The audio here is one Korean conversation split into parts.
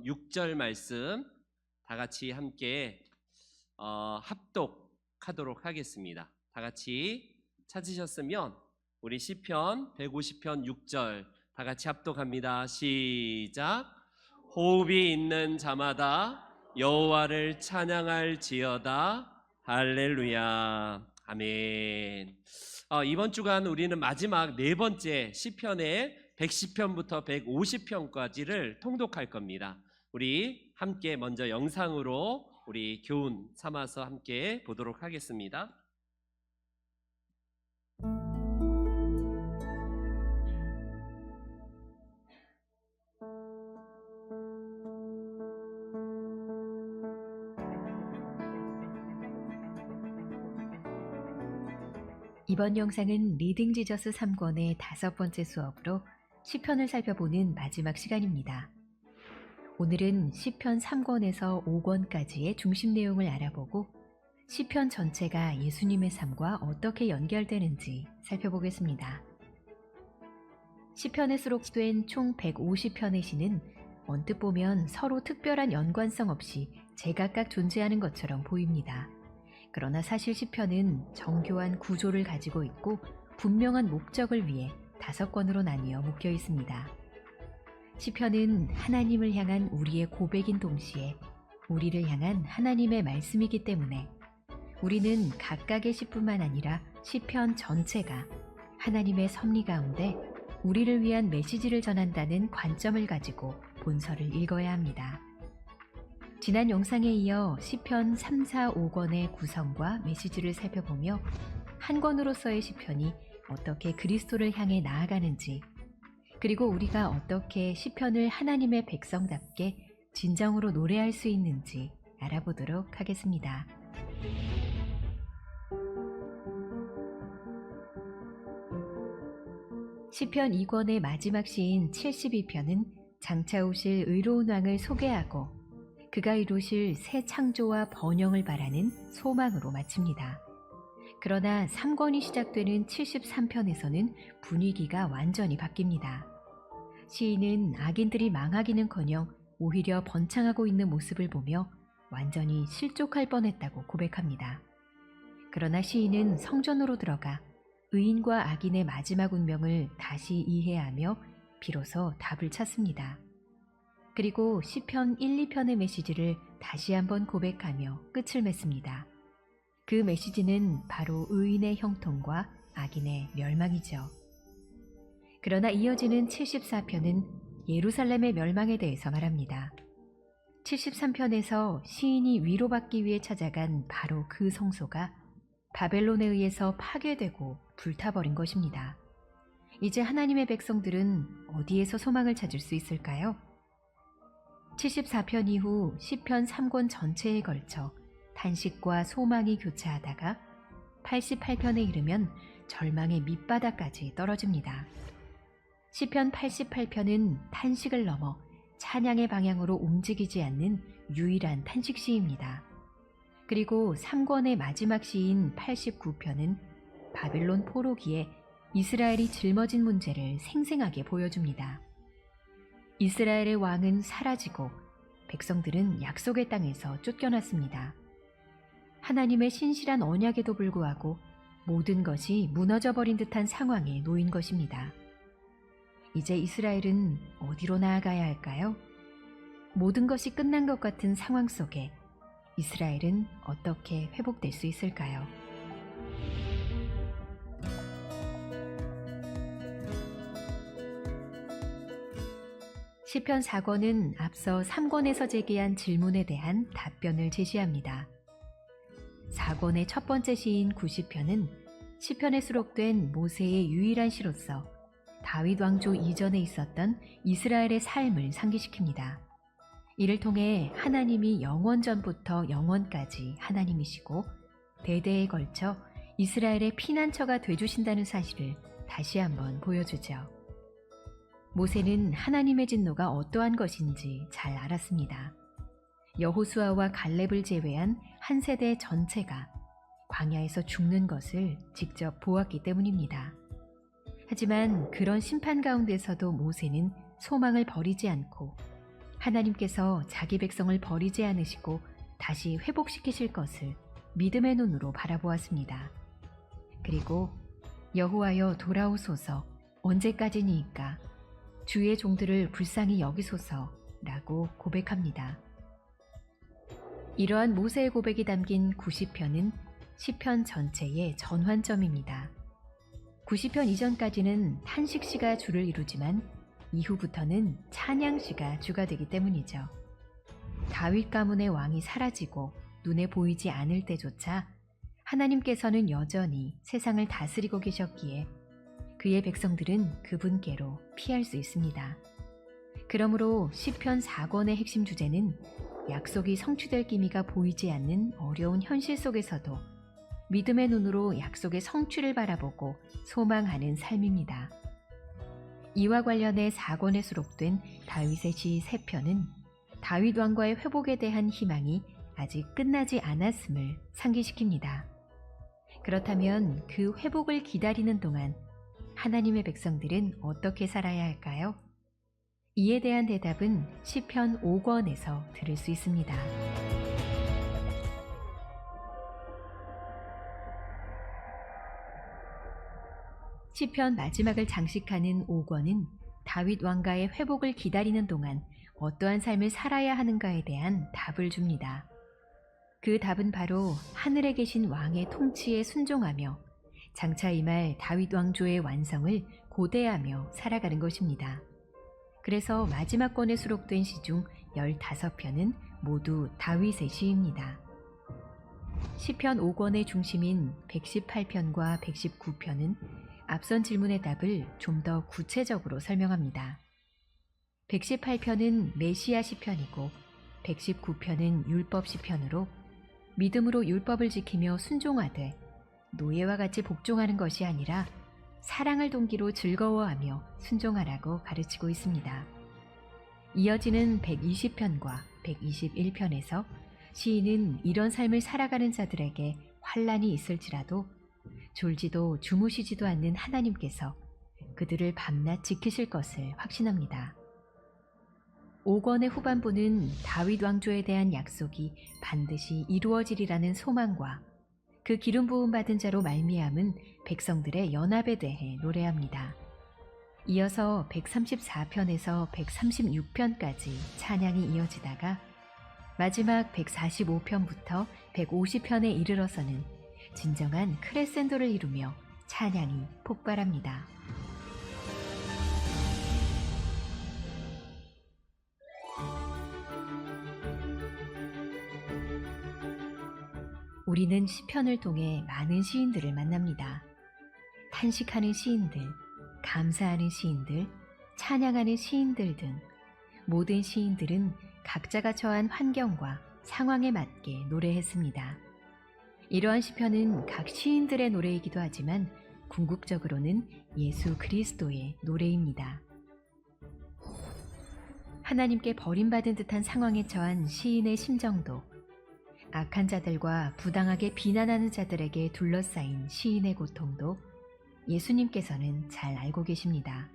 6절 말씀 다 같이 함께 합독하도록 하겠습니다. 다 같이 찾으셨으면 우리 시편 150편 6절 다 같이 합독합니다. 시작. 호흡이 있는 자마다 여호와를 찬양할지어다. 할렐루야. 아멘. 이번 주간 우리는 마지막 네 번째 시편의 110편부터 150편까지를 통독할 겁니다. 우리 함께 먼저 영상으로 우리 교훈 삼아서 함께 보도록 하겠습니다. 이번 영상은 리딩 지저스 3권의 5번째 수업으로 시편을 살펴보는 마지막 시간입니다. 오늘은 시편 3권에서 5권까지의 중심 내용을 알아보고 시편 전체가 예수님의 삶과 어떻게 연결되는지 살펴보겠습니다. 시편에 수록된 총 150편의 시는 언뜻 보면 서로 특별한 연관성 없이 제각각 존재하는 것처럼 보입니다. 그러나 사실 시편은 정교한 구조를 가지고 있고 분명한 목적을 위해 5권으로 나뉘어 묶여 있습니다. 시편은 하나님을 향한 우리의 고백인 동시에 우리를 향한 하나님의 말씀이기 때문에 우리는 각각의 시뿐만 아니라 시편 전체가 하나님의 섭리 가운데 우리를 위한 메시지를 전한다는 관점을 가지고 본서를 읽어야 합니다. 지난 영상에 이어 시편 3, 4, 5권의 구성과 메시지를 살펴보며 한 권으로서의 시편이 어떻게 그리스도를 향해 나아가는지, 그리고 우리가 어떻게 시편을 하나님의 백성답게 진정으로 노래할 수 있는지 알아보도록 하겠습니다. 시편 2권의 마지막 시인 72편은 장차 오실 의로운 왕을 소개하고 그가 이루실 새 창조와 번영을 바라는 소망으로 마칩니다. 그러나 3권이 시작되는 73편에서는 분위기가 완전히 바뀝니다. 시인은 악인들이 망하기는커녕 오히려 번창하고 있는 모습을 보며 완전히 실족할 뻔했다고 고백합니다. 그러나 시인은 성전으로 들어가 의인과 악인의 마지막 운명을 다시 이해하며 비로소 답을 찾습니다. 그리고 시편 1, 2편의 메시지를 다시 한번 고백하며 끝을 맺습니다. 그 메시지는 바로 의인의 형통과 악인의 멸망이죠. 그러나 이어지는 74편은 예루살렘의 멸망에 대해서 말합니다. 73편에서 시인이 위로받기 위해 찾아간 바로 그 성소가 바벨론에 의해서 파괴되고 불타버린 것입니다. 이제 하나님의 백성들은 어디에서 소망을 찾을 수 있을까요? 74편 이후 시편 3권 전체에 걸쳐 탄식과 소망이 교차하다가 88편에 이르면 절망의 밑바닥까지 떨어집니다. 시편 88편은 탄식을 넘어 찬양의 방향으로 움직이지 않는 유일한 탄식시입니다. 그리고 3권의 마지막 시인 89편은 바빌론 포로기에 이스라엘이 짊어진 문제를 생생하게 보여줍니다. 이스라엘의 왕은 사라지고 백성들은 약속의 땅에서 쫓겨났습니다. 하나님의 신실한 언약에도 불구하고 모든 것이 무너져버린 듯한 상황에 놓인 것입니다. 이제 이스라엘은 어디로 나아가야 할까요? 모든 것이 끝난 것 같은 상황 속에 이스라엘은 어떻게 회복될 수 있을까요? 시편 4권은 앞서 3권에서 제기한 질문에 대한 답변을 제시합니다. 4권의 첫 번째 시인 90편은 시편에 수록된 모세의 유일한 시로서 다윗 왕조 이전에 있었던 이스라엘의 삶을 상기시킵니다. 이를 통해 하나님이 영원 전부터 영원까지 하나님이시고 대대에 걸쳐 이스라엘의 피난처가 되주신다는 사실을 다시 한번 보여주죠. 모세는 하나님의 진노가 어떠한 것인지 잘 알았습니다. 여호수아와 갈렙을 제외한 한 세대 전체가 광야에서 죽는 것을 직접 보았기 때문입니다. 하지만 그런 심판 가운데서도 모세는 소망을 버리지 않고 하나님께서 자기 백성을 버리지 않으시고 다시 회복시키실 것을 믿음의 눈으로 바라보았습니다. 그리고 여호와여 돌아오소서 언제까지니이까 주의 종들을 불쌍히 여기소서라고 고백합니다. 이러한 모세의 고백이 담긴 90편은 시편 전체의 전환점입니다. 90편 이전까지는 탄식시가 주를 이루지만 이후부터는 찬양시가 주가 되기 때문이죠. 다윗 가문의 왕이 사라지고 눈에 보이지 않을 때조차 하나님께서는 여전히 세상을 다스리고 계셨기에 그의 백성들은 그분께로 피할 수 있습니다. 그러므로 시편 4권의 핵심 주제는 약속이 성취될 기미가 보이지 않는 어려운 현실 속에서도 믿음의 눈으로 약속의 성취를 바라보고 소망하는 삶입니다. 이와 관련해 4권에 수록된 다윗의 시 3편은 다윗 왕과의 회복에 대한 희망이 아직 끝나지 않았음을 상기시킵니다. 그렇다면 그 회복을 기다리는 동안 하나님의 백성들은 어떻게 살아야 할까요? 이에 대한 대답은 시편 5권에서 들을 수 있습니다. 시편 마지막을 장식하는 5권은 다윗 왕가의 회복을 기다리는 동안 어떠한 삶을 살아야 하는가에 대한 답을 줍니다. 그 답은 바로 하늘에 계신 왕의 통치에 순종하며 장차 임할 다윗 왕조의 완성을 고대하며 살아가는 것입니다. 그래서 마지막 권에 수록된 시 중 15편은 모두 다윗의 시입니다. 시편 5권의 중심인 118편과 119편은 앞선 질문의 답을 좀 더 구체적으로 설명합니다. 118편은 메시아 시편이고 119편은 율법 시편으로 믿음으로 율법을 지키며 순종하되 노예와 같이 복종하는 것이 아니라 사랑을 동기로 즐거워하며 순종하라고 가르치고 있습니다. 이어지는 120편과 121편에서 시인은 이런 삶을 살아가는 자들에게 환난이 있을지라도 졸지도 주무시지도 않는 하나님께서 그들을 밤낮 지키실 것을 확신합니다. 5권의 후반부는 다윗 왕조에 대한 약속이 반드시 이루어지리라는 소망과 그 기름 부음 받은 자로 말미암은 백성들의 연합에 대해 노래합니다. 이어서 134편에서 136편까지 찬양이 이어지다가 마지막 145편부터 150편에 이르러서는 진정한 크레센도를 이루며 찬양이 폭발합니다. 우리는 시편을 통해 많은 시인들을 만납니다. 탄식하는 시인들, 감사하는 시인들, 찬양하는 시인들 등 모든 시인들은 각자가 처한 환경과 상황에 맞게 노래했습니다. 이러한 시편은 각 시인들의 노래이기도 하지만 궁극적으로는 예수 그리스도의 노래입니다. 하나님께 버림받은 듯한 상황에 처한 시인의 심정도 악한 자들과 부당하게 비난하는 자들에게 둘러싸인 시인의 고통도 예수님께서는 잘 알고 계십니다.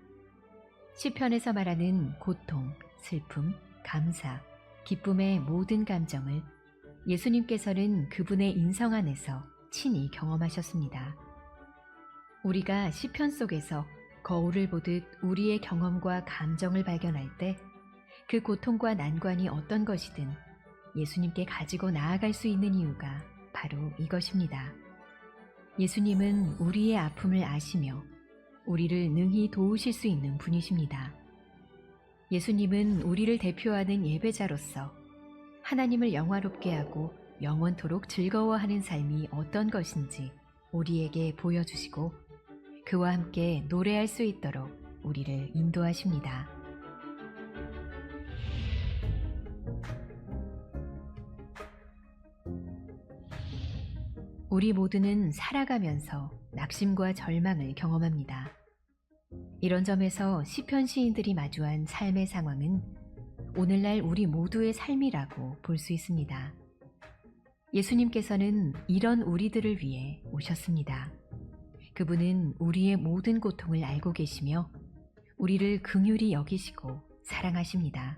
시편에서 말하는 고통, 슬픔, 감사, 기쁨의 모든 감정을 예수님께서는 그분의 인성 안에서 친히 경험하셨습니다. 우리가 시편 속에서 거울을 보듯 우리의 경험과 감정을 발견할 때 그 고통과 난관이 어떤 것이든 예수님께 가지고 나아갈 수 있는 이유가 바로 이것입니다. 예수님은 우리의 아픔을 아시며 우리를 능히 도우실 수 있는 분이십니다. 예수님은 우리를 대표하는 예배자로서 하나님을 영화롭게 하고 영원토록 즐거워하는 삶이 어떤 것인지 우리에게 보여주시고 그와 함께 노래할 수 있도록 우리를 인도하십니다. 우리 모두는 살아가면서 낙심과 절망을 경험합니다. 이런 점에서 시편 시인들이 마주한 삶의 상황은 오늘날 우리 모두의 삶이라고 볼 수 있습니다. 예수님께서는 이런 우리들을 위해 오셨습니다. 그분은 우리의 모든 고통을 알고 계시며 우리를 긍휼히 여기시고 사랑하십니다.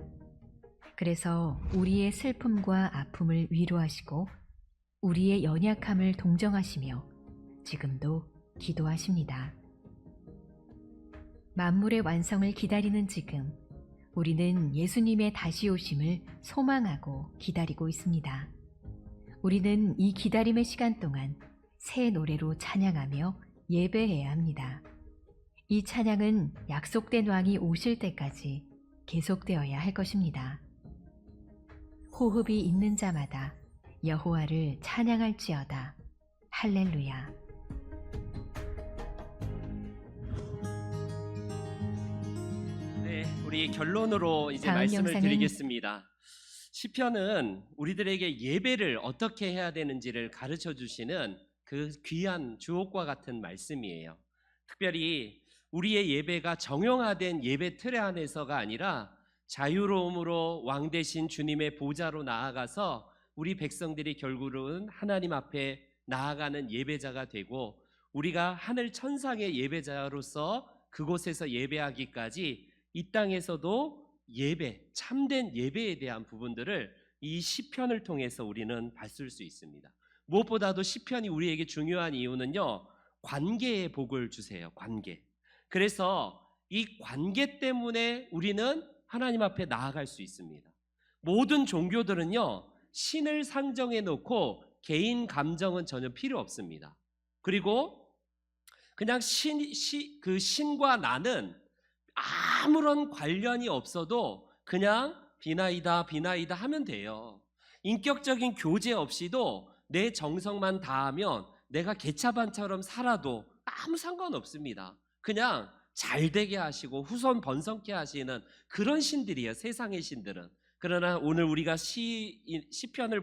그래서 우리의 슬픔과 아픔을 위로하시고 우리의 연약함을 동정하시며 지금도 기도하십니다. 만물의 완성을 기다리는 지금, 우리는 예수님의 다시 오심을 소망하고 기다리고 있습니다. 우리는 이 기다림의 시간 동안 새 노래로 찬양하며 예배해야 합니다. 이 찬양은 약속된 왕이 오실 때까지 계속되어야 할 것입니다. 호흡이 있는 자마다 여호와를 찬양할지어다. 할렐루야. 네, 우리 결론으로 이제 다음 말씀을 영상은 드리겠습니다. 시편은 우리들에게 예배를 어떻게 해야 되는지를 가르쳐 주시는 그 귀한 주옥과 같은 말씀이에요. 특별히 우리의 예배가 정형화된 예배 틀 안에서가 아니라 자유로움으로 왕 대신 주님의 보좌로 나아가서 우리 백성들이 결국은 하나님 앞에 나아가는 예배자가 되고, 우리가 하늘 천상의 예배자로서 그곳에서 예배하기까지 이 땅에서도 예배, 참된 예배에 대한 부분들을 이 시편을 통해서 우리는 봤을 수 있습니다. 무엇보다도 시편이 우리에게 중요한 이유는요, 관계의 복을 주세요. 관계. 그래서 이 관계 때문에 우리는 하나님 앞에 나아갈 수 있습니다. 모든 종교들은요, 신을 상정해 놓고 개인 감정은 전혀 필요 없습니다. 그리고 그냥 그 신과 나는 아무런 관련이 없어도 그냥 비나이다 비나이다 하면 돼요. 인격적인 교제 없이도 내 정성만 다하면 내가 개차반처럼 살아도 아무 상관없습니다. 그냥 잘 되게 하시고 후손 번성케 하시는 그런 신들이에요, 세상의 신들은. 그러나 오늘 우리가 시편을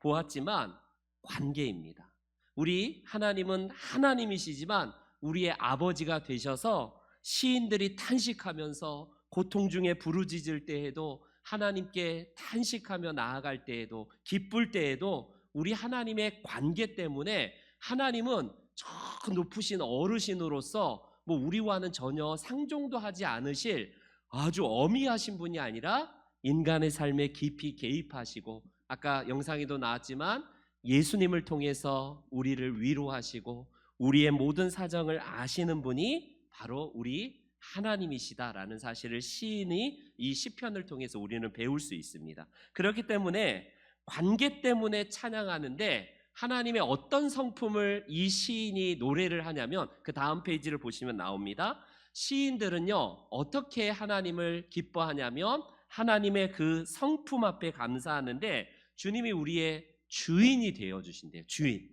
보았지만 관계입니다. 우리 하나님은 하나님이시지만 우리의 아버지가 되셔서 시인들이 탄식하면서 고통 중에 부르짖을 때에도, 하나님께 탄식하며 나아갈 때에도, 기쁠 때에도 우리 하나님의 관계 때문에 하나님은 저 높으신 어르신으로서 우리와는 전혀 상종도 하지 않으실 아주 어미하신 분이 아니라 인간의 삶에 깊이 개입하시고, 아까 영상에도 나왔지만 예수님을 통해서 우리를 위로하시고 우리의 모든 사정을 아시는 분이 바로 우리 하나님이시다라는 사실을 시인이 이 시편을 통해서 우리는 배울 수 있습니다. 그렇기 때문에 관계 때문에 찬양하는데, 하나님의 어떤 성품을 이 시인이 노래를 하냐면 그 다음 페이지를 보시면 나옵니다. 시인들은요, 어떻게 하나님을 기뻐하냐면 하나님의 그 성품 앞에 감사하는데, 주님이 우리의 주인이 되어주신대요. 주인.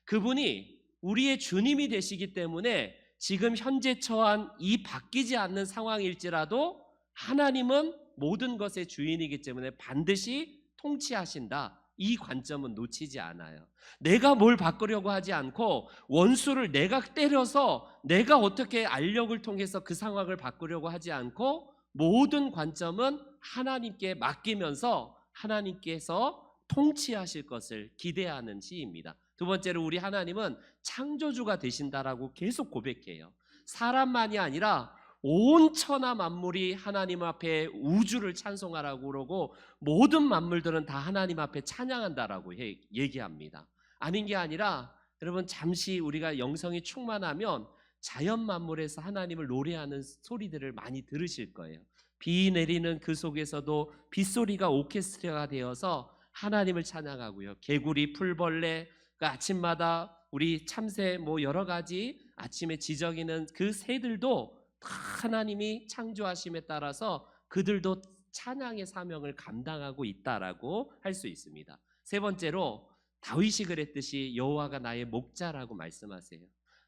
그분이 우리의 주님이 되시기 때문에 지금 현재 처한 이 바뀌지 않는 상황일지라도 하나님은 모든 것의 주인이기 때문에 반드시 통치하신다. 이 관점은 놓치지 않아요. 내가 뭘 바꾸려고 하지 않고 원수를 내가 때려서 내가 어떻게 알력을 통해서 그 상황을 바꾸려고 하지 않고 모든 관점은 하나님께 맡기면서 하나님께서 통치하실 것을 기대하는 시입니다. 두 번째로 우리 하나님은 창조주가 되신다라고 계속 고백해요. 사람만이 아니라 온 천하 만물이 하나님 앞에 우주를 찬송하라고 그러고 모든 만물들은 다 하나님 앞에 찬양한다라고 얘기합니다. 아닌 게 아니라 여러분, 잠시 우리가 영성이 충만하면 자연 만물에서 하나님을 노래하는 소리들을 많이 들으실 거예요. 비 내리는 그 속에서도 빗소리가 오케스트라가 되어서 하나님을 찬양하고요. 개구리, 풀벌레, 그 아침마다 우리 참새 여러 가지 아침에 지저귀는 그 새들도 다 하나님이 창조하심에 따라서 그들도 찬양의 사명을 감당하고 있다라고 할 수 있습니다. 세 번째로 다윗이 그랬듯이 여호와가 나의 목자라고 말씀하세요.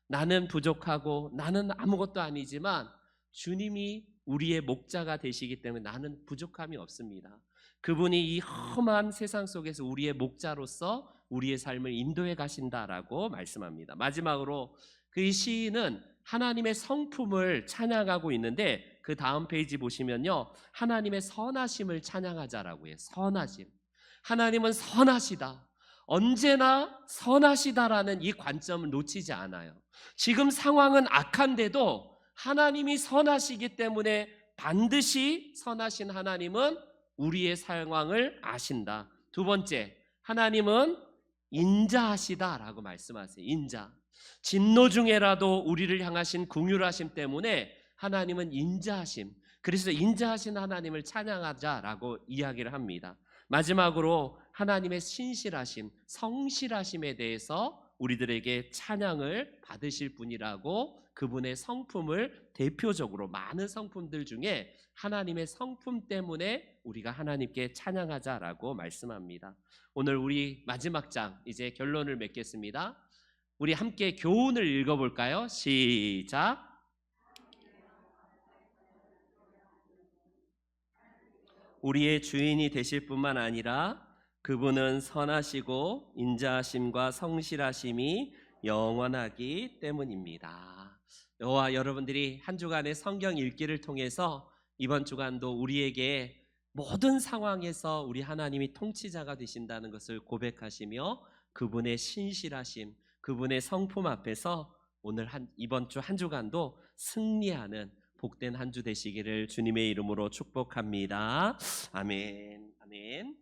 나는 부족하고 나는 아무것도 아니지만 주님이 우리의 목자가 되시기 때문에 나는 부족함이 없습니다. 그분이 이 험한 세상 속에서 우리의 목자로서 우리의 삶을 인도해 가신다라고 말씀합니다. 마지막으로 그 시인은 하나님의 성품을 찬양하고 있는데 그 다음 페이지 보시면요, 하나님의 선하심을 찬양하자라고 해요. 선하심. 하나님은 선하시다. 언제나 선하시다라는 이 관점을 놓치지 않아요. 지금 상황은 악한데도 하나님이 선하시기 때문에 반드시 선하신 하나님은 우리의 상황을 아신다. 두 번째, 하나님은 인자하시다라고 말씀하세요. 인자. 진노 중에라도 우리를 향하신 긍휼하심 때문에 하나님은 인자하심. 그래서 인자하신 하나님을 찬양하자라고 이야기를 합니다. 마지막으로 하나님의 신실하심, 성실하심에 대해서 우리들에게 찬양을 받으실 분이라고 그분의 성품을 대표적으로 많은 성품들 중에 하나님의 성품 때문에 우리가 하나님께 찬양하자라고 말씀합니다. 오늘 우리 마지막 장 이제 결론을 맺겠습니다. 우리 함께 교훈을 읽어볼까요? 시작. 우리의 주인이 되실 뿐만 아니라 그분은 선하시고 인자하심과 성실하심이 영원하기 때문입니다. 저와 여러분들이 한 주간의 성경 읽기를 통해서 이번 주간도 우리에게 모든 상황에서 우리 하나님이 통치자가 되신다는 것을 고백하시며 그분의 신실하심, 그분의 성품 앞에서 오늘 이번 주 한 주간도 승리하는 복된 한 주 되시기를 주님의 이름으로 축복합니다. 아멘. 아멘.